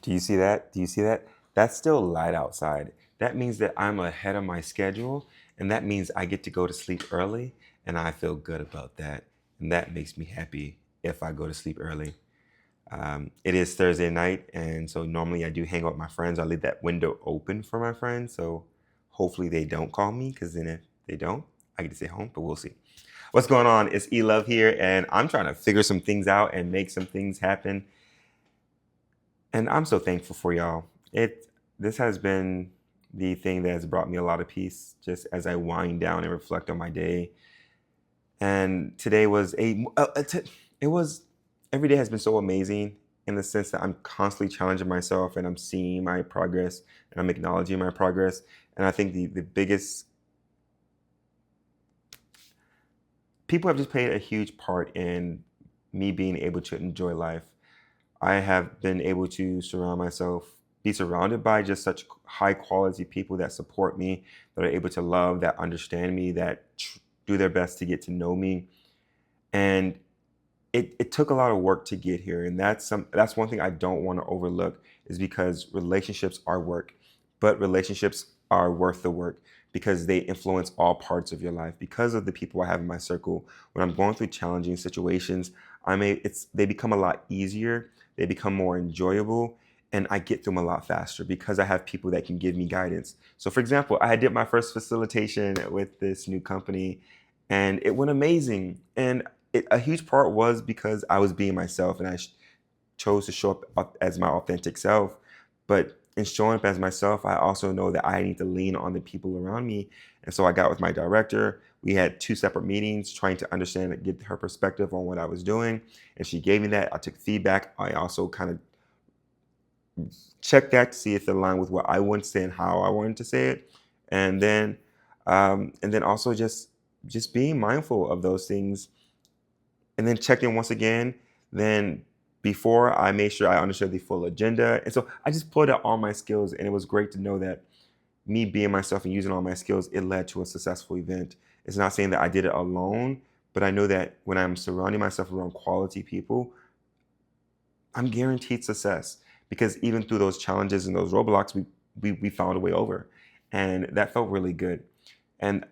Do you see that? Do you see that? That's still light outside. That means that I'm ahead of my schedule, and that means I get to go to sleep early, and I feel good about that. And that makes me happy if I go to sleep early. It is Thursday night, and so normally I do hang out with my friends. I leave that window open for my friends, so hopefully they don't call me, because then if they don't, I get to stay home, but we'll see. What's going on? It's E-Love here, and I'm trying to figure some things out and make some things happen. And I'm so thankful for y'all. This has been the thing that has brought me a lot of peace just as I wind down and reflect on my day. And today was it was every day has been so amazing in the sense that I'm constantly challenging myself and I'm seeing my progress and I'm acknowledging my progress. And I think the biggest people have just played a huge part in me being able to enjoy life. I have been able to be surrounded by just such high quality people that support me, that are able to love, that understand me, do their best to get to know me. And it took a lot of work to get here. And that's one thing I don't want to overlook, is because relationships are work, but relationships are worth the work because they influence all parts of your life. Because of the people I have in my circle, when I'm going through challenging situations, they become a lot easier, they become more enjoyable, and I get through them a lot faster because I have people that can give me guidance. So for example, I did my first facilitation with this new company and it went amazing. And a huge part was because I was being myself and chose to show up as my authentic self. But in showing up as myself, I also know that I need to lean on the people around me. And so I got with my director. We had two separate meetings trying to understand and get her perspective on what I was doing. And she gave me that. I took feedback. I also kind of checked that to see if it aligned with what I wanted to say and how I wanted to say it. And then also just being mindful of those things, and then check in once again. Then before I made sure I understood the full agenda. And so I just pulled out all my skills, and it was great to know that me being myself and using all my skills, it led to a successful event. It's not saying that I did it alone, but I know that when I'm surrounding myself around quality people, I'm guaranteed success, because even through those challenges and those roadblocks, we found a way over, and that felt really good. And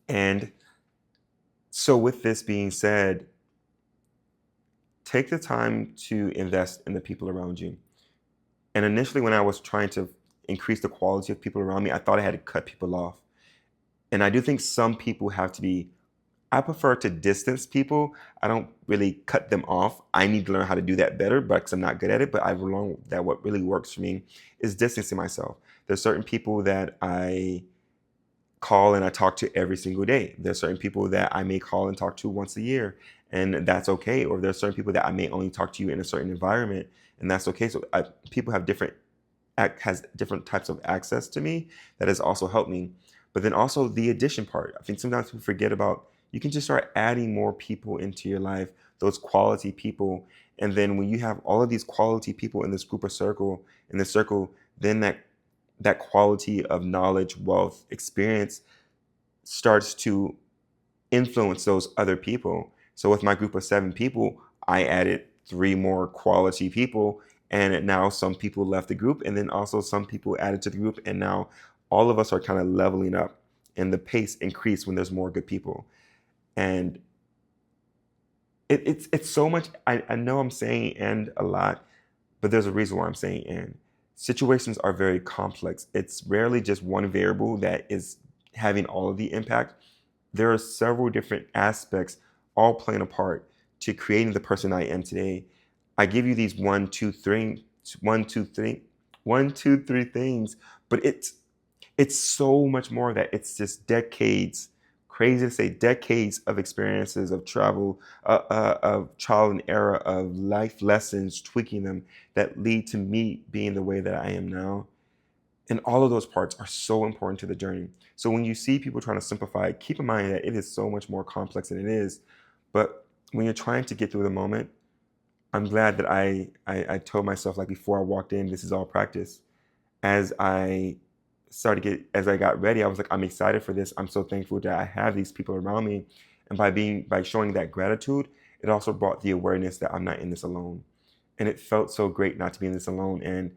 and so with this being said, take the time to invest in the people around you. And initially, when I was trying to increase the quality of people around me, I thought I had to cut people off. And I do think some people have to be, I prefer to distance people. I don't really cut them off. I need to learn how to do that better, but because I'm not good at it. But I've learned that what really works for me is distancing myself. There's certain people that I call and I talk to every single day. There's certain people that I may call and talk to once a year, and that's okay. Or there's certain people that I may only talk to you in a certain environment, and that's okay. So people have has different types of access to me that has also helped me. But then also the addition part. I think sometimes people forget about, you can just start adding more people into your life, those quality people. And then when you have all of these quality people in this circle, then that quality of knowledge, wealth, experience starts to influence those other people. So with my group of 7 people, I added 3 more quality people, and now some people left the group, and then also some people added to the group, and now all of us are kind of leveling up, and the pace increased when there's more good people. And it's so much. I know I'm saying "and" a lot, but there's a reason why I'm saying "and." Situations are very complex. It's rarely just one variable that is having all of the impact. There are several different aspects all playing a part to creating the person I am today. I give you these one, two, three things, but it's so much more that it's just decades, crazy to say, decades of experiences of travel, of trial and error, of life lessons, tweaking them that lead to me being the way that I am now. And all of those parts are so important to the journey. So when you see people trying to simplify it, keep in mind that it is so much more complex than it is. But when you're trying to get through the moment, I'm glad that I told myself, like, before I walked in, this is all practice. As I got ready, I was like, I'm excited for this. I'm so thankful that I have these people around me. And by showing that gratitude, it also brought the awareness that I'm not in this alone. And it felt so great not to be in this alone. And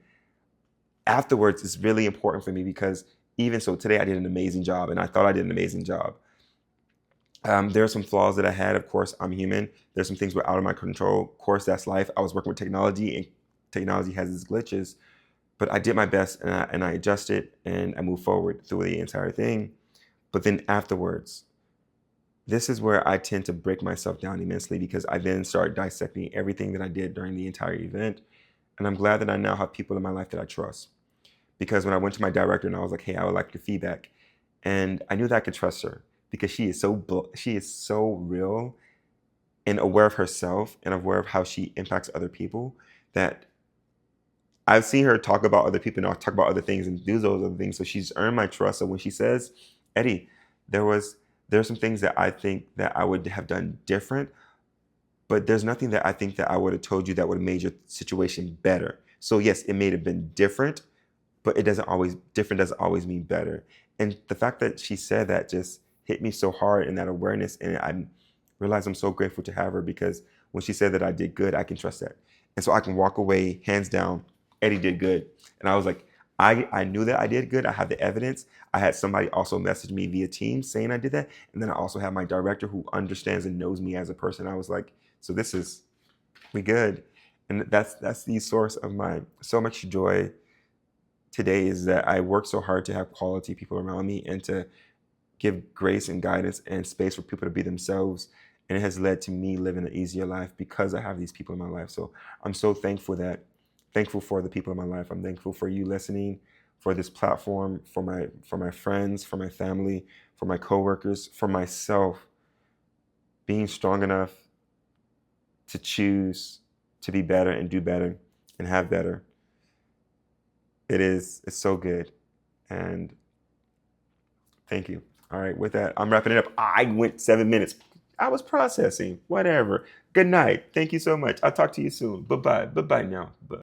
afterwards, it's really important for me because even so, today I did an amazing job, and I thought I did an amazing job. There are some flaws that I had. Of course, I'm human. There's some things were out of my control. Of course, that's life. I was working with technology, and technology has its glitches. But I did my best, and I adjusted, and I moved forward through the entire thing. But then afterwards, this is where I tend to break myself down immensely because I then start dissecting everything that I did during the entire event. And I'm glad that I now have people in my life that I trust. Because when I went to my director and I was like, "Hey, I would like your feedback," and I knew that I could trust her because she is so real and aware of herself and aware of how she impacts other people that I've seen her talk about other people and talk about other things and do those other things. So she's earned my trust. So when she says, "Eddie, there was there are some things that I think that I would have done different, but there's nothing that I think that I would have told you that would have made your situation better." So yes, it may have been different, but it doesn't always different doesn't always mean better. And the fact that she said that just hit me so hard in that awareness, and I realized I'm so grateful to have her because when she said that I did good, I can trust that, and so I can walk away hands down. Eddie did good, and I was like, I knew that I did good. I have the evidence. I had somebody also message me via Teams saying I did that, and then I also have my director who understands and knows me as a person. I was like, so this is we good, and that's the source of my so much joy today is that I work so hard to have quality people around me and to give grace and guidance and space for people to be themselves. And it has led to me living an easier life because I have these people in my life. So I'm so thankful for the people in my life. I'm thankful for you listening, for this platform, for my friends, for my family, for my coworkers, for myself, being strong enough to choose to be better and do better and have better. It's so good. And thank you. All right, with that, I'm wrapping it up. I went 7 minutes. I was processing. Whatever. Good night. Thank you so much. I'll talk to you soon. Bye bye. Bye bye now. Bye.